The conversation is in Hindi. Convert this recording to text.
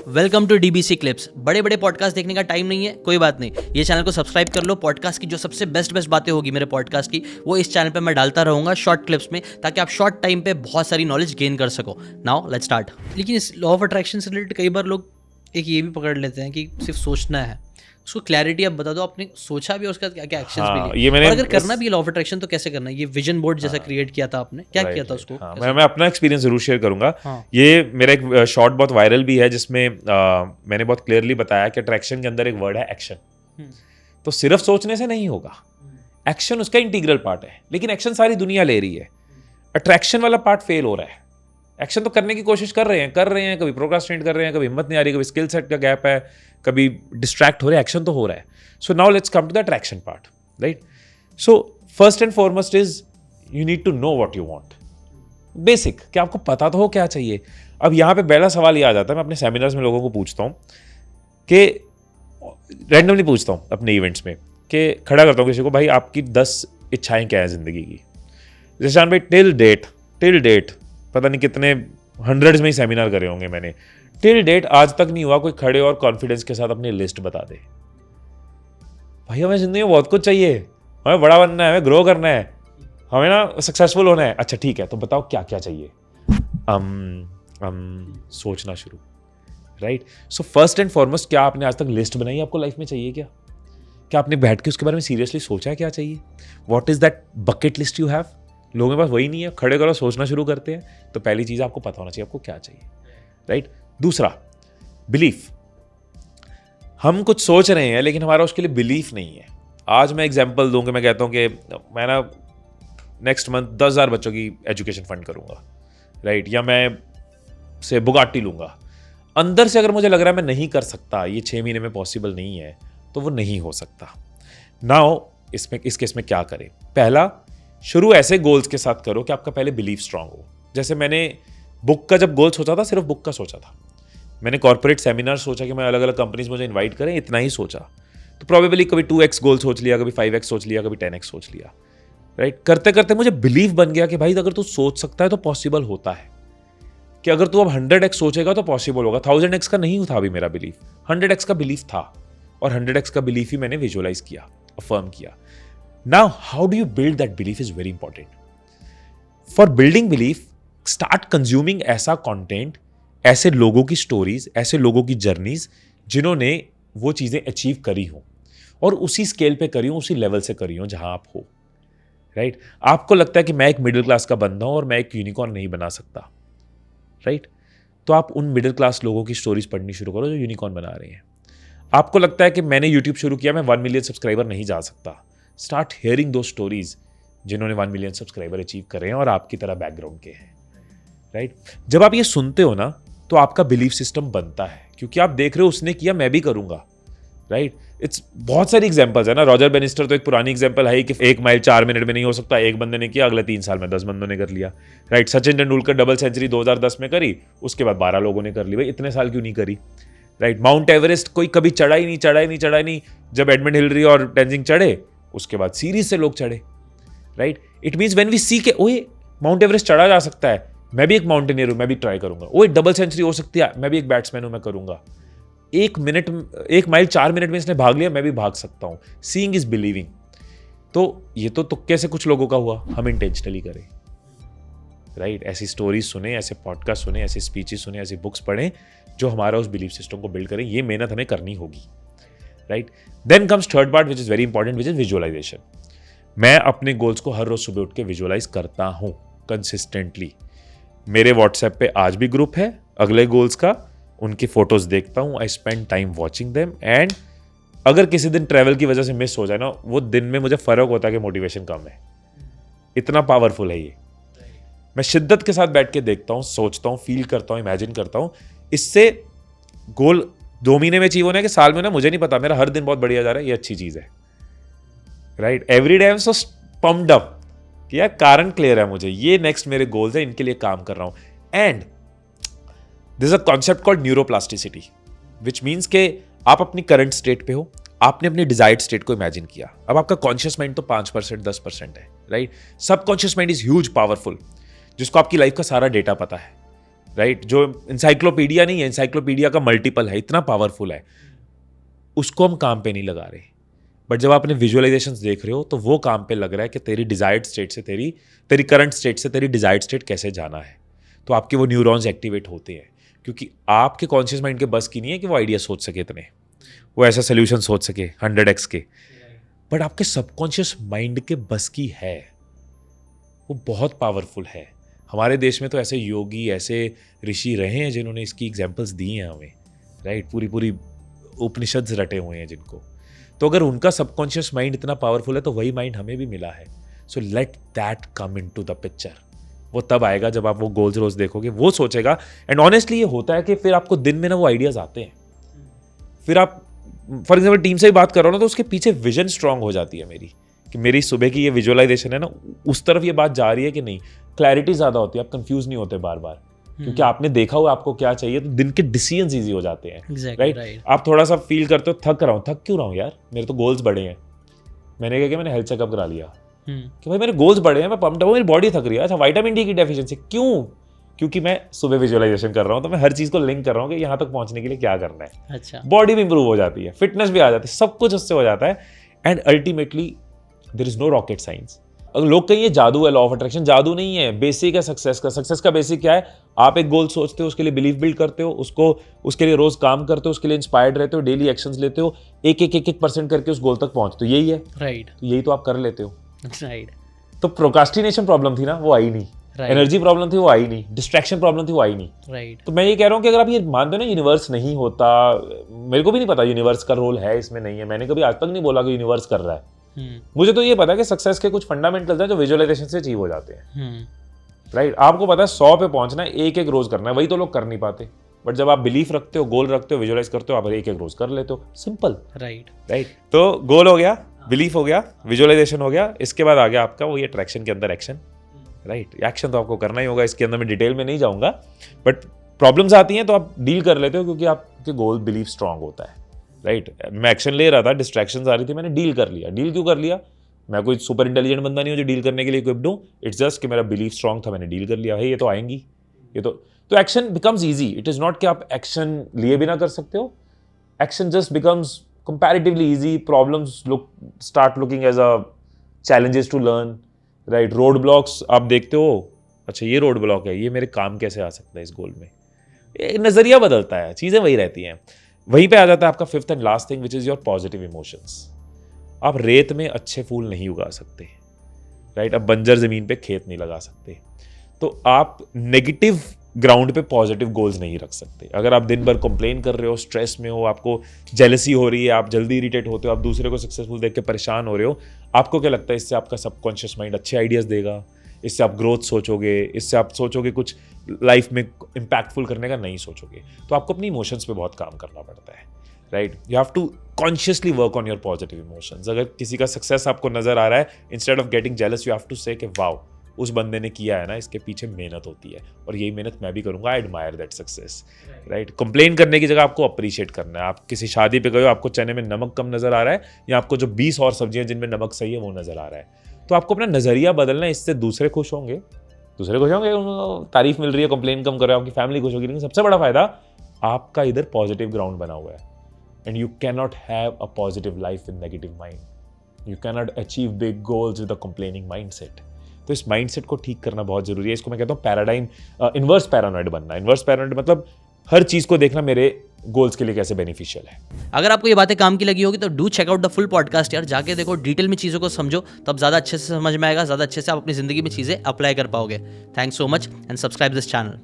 Welcome to DBC clips. बड़े बड़े पॉडकास्ट देखने का टाइम नहीं है, कोई बात नहीं, ये चैनल को सब्सक्राइब कर लो। पॉडकास्ट की जो सबसे बेस्ट बातें होगी मेरे पॉडकास्ट की, वो इस चैनल पे मैं डालता रहूंगा शॉर्ट क्लिप्स में, ताकि आप शॉर्ट टाइम पे बहुत सारी नॉलेज गेन कर सको। Now let's start. लेकिन इस लॉ ऑफ अट्रैक्शन से रिलेटेड कई बार लोग एक ये भी पकड़ लेते हैं कि सिर्फ सोचना है। उसको क्लैरिटी अब बता दो, आपने सोचा भी, उसका क्या क्या एक्शंस भी लिए, और अगर करना भी लॉ ऑफ अट्रैक्शन तो कैसे करना है? ये विजन बोर्ड जैसा क्रिएट किया था आपने, क्या किया था उसको? मैं अपना एक्सपीरियंस जरूर शेयर करूंगा। ये मेरा एक शॉर्ट बहुत वायरल भी है, जिसमें मैंने बहुत क्लियरली बताया कि अट्रैक्शन के अंदर एक वर्ड है एक्शन। तो सिर्फ सोचने से नहीं होगा, एक्शन उसका इंटीग्रल पार्ट है, लेकिन एक्शन सारी दुनिया ले रही है। अट्रैक्शन वाला पार्ट फेल हो रहा है। एक्शन तो करने की कोशिश कर रहे हैं, कभी प्रोक्रास्टिनेट कर रहे हैं, कभी हिम्मत नहीं आ रही, कभी स्किल सेट का गैप है, कभी डिस्ट्रैक्ट हो रहे हैं। एक्शन तो हो रहा है। So now let's come to the attraction part, right? So first and foremost is you need to know what you want. Basic, कि आपको पता तो हो क्या चाहिए। अब यहाँ पे पहला सवाल ये आ जाता है, मैं अपने सेमिनार्स में लोगों को पूछता हूँ कि रैंडमली पूछता हूँ अपने इवेंट्स में, कि खड़ा करता हूँ किसी को, भाई आपकी 10 इच्छाएं क्या है जिंदगी की? जिशान भाई टिल डेट पता नहीं कितने हंड्रेड्स में ही सेमिनार करे होंगे मैंने, टिल डेट आज तक नहीं हुआ कोई खड़े और कॉन्फिडेंस के साथ अपनी लिस्ट बता दे। भाई हमें जिंदगी में बहुत कुछ चाहिए, हमें बड़ा बनना है, हमें ग्रो करना है, हमें ना सक्सेसफुल होना है। अच्छा ठीक है, तो बताओ क्या क्या चाहिए? सोचना शुरू, right? So first and foremost, क्या आपने आज तक लिस्ट बनाई आपको लाइफ में चाहिए क्या? क्या आपने बैठ के उसके बारे में सीरियसली सोचा है क्या चाहिए? What is that bucket list you have? लोगों के पास वही नहीं है। खड़े करो, सोचना शुरू करते हैं। तो पहली चीज आपको पता होना चाहिए आपको क्या चाहिए, राइट? दूसरा, बिलीफ। हम कुछ सोच रहे हैं लेकिन हमारा उसके लिए बिलीफ नहीं है। आज मैं एग्जांपल दूं कि मैं कहता हूं कि मैं ना नेक्स्ट मंथ 10,000 बच्चों की एजुकेशन फंड करूंगा, राइट? या मैं से बुगाटी लूंगा। अंदर से अगर मुझे लग रहा है मैं नहीं कर सकता, ये 6 महीने में पॉसिबल नहीं है, तो वो नहीं हो सकता। नाउ इस केस में क्या करें? पहला, शुरू ऐसे गोल्स के साथ करो कि आपका पहले बिलीफ स्ट्रांग हो। जैसे मैंने बुक का जब गोल सोचा था, सिर्फ बुक का सोचा था। मैंने कॉर्पोरेट सेमिनार सोचा कि मैं अलग अलग कंपनीज मुझे इनवाइट करें, इतना ही सोचा। तो प्रोबेबली कभी 2x गोल सोच लिया, कभी 5x सोच लिया, कभी 10x सोच लिया, राइट? करते करते मुझे बिलीफ बन गया कि भाई अगर तू सोच सकता है तो पॉसिबल होता है, कि अगर तू अब 100x सोचेगा तो पॉसिबल होगा। 1000x का नहीं था अभी मेरा बिलीफ, 100x का बिलीफ था, और 100x का बिलीफ ही मैंने विजुअलाइज किया, अफर्म किया। Now, how do you build that belief is very important. For building belief, start consuming ऐसा content, ऐसे लोगों की stories, ऐसे लोगों की journeys जिन्होंने वो चीजें achieve करी हो, और उसी स्केल पे करी हो, उसी लेवल से करी हो जहां आप हो, राइट? आपको लगता है कि मैं एक मिडिल क्लास का बंदा हूं और मैं एक यूनिकॉर्न नहीं बना सकता, राइट? तो आप उन मिडिल क्लास लोगों की स्टोरीज पढ़नी शुरू करो जो यूनिकॉर्न बना रहे हैं। आपको लगता है कि मैंने यूट्यूब शुरू किया, मैं 1 मिलियन सब्सक्राइबर नहीं जा सकता। स्टार्ट हेयरिंग दो स्टोरीज जिन्होंने 1 मिलियन सब्सक्राइबर अचीव करे हैं और आपकी तरह बैकग्राउंड के हैं, राइट? जब आप ये सुनते हो ना, तो आपका बिलीफ सिस्टम बनता है, क्योंकि आप देख रहे हो उसने किया, मैं भी करूंगा, राइट? इट्स बहुत सारी एग्जांपल्स है ना। रॉजर बेनिस्टर तो एक पुरानी एग्जांपल है कि 1 माइल 4 मिनट में नहीं हो सकता। एक बंदे ने किया, अगले 3 साल में 10 बंदों ने कर लिया, right? Sachin Tendulkar double century 2010 में करी, उसके बाद 12 लोगों ने कर ली। भाई इतने साल क्यों नहीं करी, राइट? माउंट एवरेस्ट कोई कभी चढ़ा ही नहीं। जब एडमंड हिलरी और तेंजिंग चढ़े, उसके बाद सीरीज से लोग चढ़े, right? It means when we see के ओए माउंट एवरेस्ट चढ़ा जा सकता है, मैं भी एक माउंटेनियर हूं, मैं भी ट्राई करूंगा। ओए डबल सेंचुरी हो सकती है, मैं भी एक बैट्समैन हूं, मैं करूंगा। 1 माइल 4 मिनट में इसने भाग लिया, मैं भी भाग सकता हूं। Seeing is believing. तो ये तो तुक्के से कुछ लोगों का हुआ, हम इंटेंशनली करें, राइट? ऐसी स्टोरीज सुने, ऐसे पॉडकास्ट सुने, ऐसी स्पीचेस सुने, ऐसी बुक्स पढ़ें जो हमारा उस बिलीफ सिस्टम को बिल्ड करें। ये मेहनत हमें करनी होगी, right? Then comes third part which is very important, which is visualisation. मैं अपने गोल्स को हर रोज सुबह उठ के विजुअलाइज करता हूं कंसिस्टेंटली। मेरे व्हाट्सएप पे आज भी ग्रुप है अगले गोल्स का, उनकी फोटोज देखता हूं। I spend time watching them, and अगर किसी दिन ट्रैवल की वजह से मिस हो जाए ना, वो दिन में मुझे फर्क होता है कि मोटिवेशन कम है। इतना पावरफुल है ये। मैं शिद्दत के साथ बैठ के देखता हूं, सोचता हूं, फील करता हूं, इमेजिन करता हूं। इससे गोल 2 महीने में अचीव होने के, साल में ना मुझे नहीं पता, मेरा हर दिन बहुत बढ़िया जा रहा है, ये अच्छी चीज है, right? Every day I am so pumped up कि यार कारण क्लियर है मुझे, ये नेक्स्ट मेरे गोल्स है, इनके लिए काम कर रहा हूं। And this is a concept called neuroplasticity, which means के आप अपनी करंट स्टेट पे हो, आपने अपनी डिजायर्ड स्टेट को इमेजिन किया। अब आपका कॉन्शियस माइंड तो 5% 10% है, right? Subconscious mind is huge powerful, जिसको आपकी लाइफ का सारा डेटा पता है। राइट, जो इंसाइक्लोपीडिया नहीं है, इंसाइक्लोपीडिया का मल्टीपल है, इतना पावरफुल है, उसको हम काम पे नहीं लगा रहे। बट जब आप अपने विजुअलाइजेशंस देख रहे हो तो वो काम पे लग रहा है कि तेरी डिजायर्ड स्टेट से तेरी करंट स्टेट से तेरी डिजायर्ड स्टेट कैसे जाना है। तो आपके वो न्यूरॉन्स एक्टिवेट होते हैं, क्योंकि आपके कॉन्शियस माइंड के बस की नहीं है कि वो आइडिया सोच सके इतने, वो ऐसा सोल्यूशन सोच सके 100x के, बट आपके सबकॉन्शियस माइंड के बस की है, वो बहुत पावरफुल है। हमारे देश में तो ऐसे योगी, ऐसे ऋषि रहे हैं जिन्होंने इसकी एग्जाम्पल्स दी हैं हमें, राइट, पूरी पूरी उपनिषद रटे हुए हैं जिनको। तो अगर उनका सबकॉन्शियस माइंड इतना पावरफुल है तो वही माइंड हमें भी मिला है। So let that come into the picture. वो तब आएगा जब आप वो गोल्स रोज देखोगे, वो सोचेगा। एंड ऑनेस्टली ये होता है कि फिर आपको दिन में ना वो आइडियाज आते हैं, फिर आप फॉर एग्जाम्पल टीम से ही बात करो ना, तो उसके पीछे विजन स्ट्रांग हो जाती है मेरी, कि मेरी सुबह की ये विजुअलाइजेशन है ना, उस तरफ ये बात जा रही है कि नहीं, क्लैरिटी ज्यादा होती है, आप कंफ्यूज नहीं होते बार बार, क्योंकि आपने देखा हुआ आपको क्या चाहिए, तो दिन के डिसीजंस इजी हो जाते हैं, राइट। आप थोड़ा सा फील करते हो थक रहा हूँ, थक क्यों रहा हूँ यार, मेरे तो गोल्स बड़े हैं, मैंने क्या किया, मैंने हेल्थ चेकअप करा लिया कि भाई मेरे गोल्स बड़े हैं, मैं पम्प्ड हूँ, मेरी बॉडी थक रही है, अच्छा विटामिन डी की डेफिशिएंसी, क्यों, क्योंकि मैं सुबह विजुअलाइजेशन कर रहा हूँ, तो मैं हर चीज को लिंक कर रहा हूँ कि यहाँ तक पहुंचने के लिए क्या करना है। अच्छा, बॉडी भी इंप्रूव हो जाती है, फिटनेस भी आ जाती है, सब कुछ उससे हो जाता है। And ultimately there is no rocket science. अगर लोग कहें ये जादू है, लॉ ऑफ अट्रैक्शन, जादू नहीं है, बेसिक है सक्सेस का। सक्सेस का बेसिक क्या है, आप एक गोल सोचते हो, उसके लिए बिलीफ बिल्ड करते हो, उसके लिए रोज काम करते हो, उसके लिए इंस्पायर्ड रहते हो, डेली एक्शंस लेते हो, एक परसेंट करके उस गोल तक पहुंचते हो, यही है, राइट। तो यही तो आप कर लेते हो, राइट। तो प्रोक्रास्टिनेशन प्रॉब्लम थी ना, वो आई नहीं, एनर्जी प्रॉब्लम थी, वो आई नहीं, डिस्ट्रैक्शन प्रॉब्लम थी, वो आई नहीं, राइट। तो मैं ये कह रहा हूँ कि अगर आप ये मानते हो ना यूनिवर्स नहीं होता, मेरे को भी नहीं पता यूनिवर्स का रोल है इसमें, नहीं है, मैंने कभी आज तक नहीं बोला कि यूनिवर्स कर रहा है, मुझे तो ये पता है कि सक्सेस के कुछ फंडामेंटल्स हैं जो विजुअलाइजेशन से अचीव हो जाते हैं, राइट। आपको पता है 100 पे पहुंचना है, एक रोज करना है, वही तो लोग कर नहीं पाते। बट जब आप बिलीफ रखते हो, गोल रखते हो, विजुअलाइज करते हो, आप एक रोज कर लेते हो, सिंपल, राइट। तो गोल हो गया, बिलीफ हो गया, विजुअलाइजेशन हो गया, इसके बाद आ गया आपका वही अट्रैक्शन के अंदर एक्शन, राइट। एक्शन तो आपको करना ही होगा, इसके अंदर मैं डिटेल में नहीं जाऊंगा, बट प्रॉब्लम्स आती हैं तो आप डील कर लेते हो, क्योंकि आपके गोल बिलीफ स्ट्रांग होता है, राइट। मैं एक्शन ले रहा था, डिस्ट्रैक्शंस आ रही थी, मैंने डील कर लिया। डील क्यों कर लिया, मैं कोई सुपर इंटेलिजेंट बंदा नहीं हूं जो डील करने के लिए इक्विप्ड हूं, इट्स जस्ट कि मेरा बिलीफ स्ट्रांग था, मैंने डील कर लिया, है ये तो आएंगी, ये तो action becomes easy. It is not कि आप एक्शन लिए भी ना कर सकते हो, action just becomes comparatively easy. Problems start looking as a challenges to learn, right. Road blocks आप देखते हो, अच्छा ये रोड ब्लॉक है, ये मेरे काम कैसे आ सकता है इस गोल में, नजरिया बदलता है, चीजें वही रहती हैं। वहीं पे आ जाता है आपका fifth and last thing, which is your positive emotions. आप रेत में अच्छे फूल नहीं उगा सकते, राइट। अब बंजर जमीन पे खेत नहीं लगा सकते, तो आप नेगेटिव ग्राउंड पे पॉजिटिव गोल्स नहीं रख सकते। अगर आप दिन भर कंप्लेन कर रहे हो, स्ट्रेस में हो, आपको जेलसी हो रही है, आप जल्दी इरिटेट होते हो, आप दूसरे को सक्सेसफुल देख के परेशान हो रहे हो, आपको क्या लगता है इससे आपका सबकॉन्शियस माइंड अच्छे आइडियाज देगा, इससे आप ग्रोथ सोचोगे, इससे आप सोचोगे कुछ लाइफ में इम्पैक्टफुल करने का, नहीं सोचोगे। तो आपको अपनी इमोशंस पे बहुत काम करना पड़ता है, right. You have to consciously work on your positive emotions. अगर किसी का सक्सेस आपको नजर आ रहा है, instead of getting jealous, you have to say कि वाओ, उस बंदे ने किया है ना, इसके पीछे मेहनत होती है, और यही मेहनत मैं भी करूंगा, I admire that success, right. Complain करने की जगह आपको अप्रिशिएट करना है। आप किसी शादी पे गए हो, आपको चने में नमक कम नजर आ रहा है, या आपको जो 20 और सब्जियां जिनमें नमक सही है वो नजर आ रहा है, तो आपको अपना नजरिया बदलना है। इससे दूसरे खुश होंगे, उनको तारीफ मिल रही है, कंप्लेन कम कर रहे हो, आपकी फैमिली खुश होगी। लेकिन सबसे बड़ा फायदा आपका इधर पॉजिटिव ग्राउंड बना हुआ है, and you can not have a positive life with negative mind. You can not achieve big goals with a complaining mindset. तो इस माइंडसेट को ठीक करना बहुत जरूरी है। इसको मैं कहता हूँ पैराडाइम, इनवर्स पैरानॉइड बनना। इनवर्स पैरानॉइड मतलब हर चीज को देखना मेरे गोल्स के लिए कैसे बेनिफिशियल है। अगर आपको ये बातें काम की लगी होगी तो do check out the full podcast यार, जाके देखो, डिटेल में चीज़ों को समझो, तब ज़्यादा अच्छे से समझ में आएगा, ज़्यादा अच्छे से आप अपनी ज़िंदगी में चीज़ें अप्लाई कर पाओगे। Thanks so much and subscribe this channel.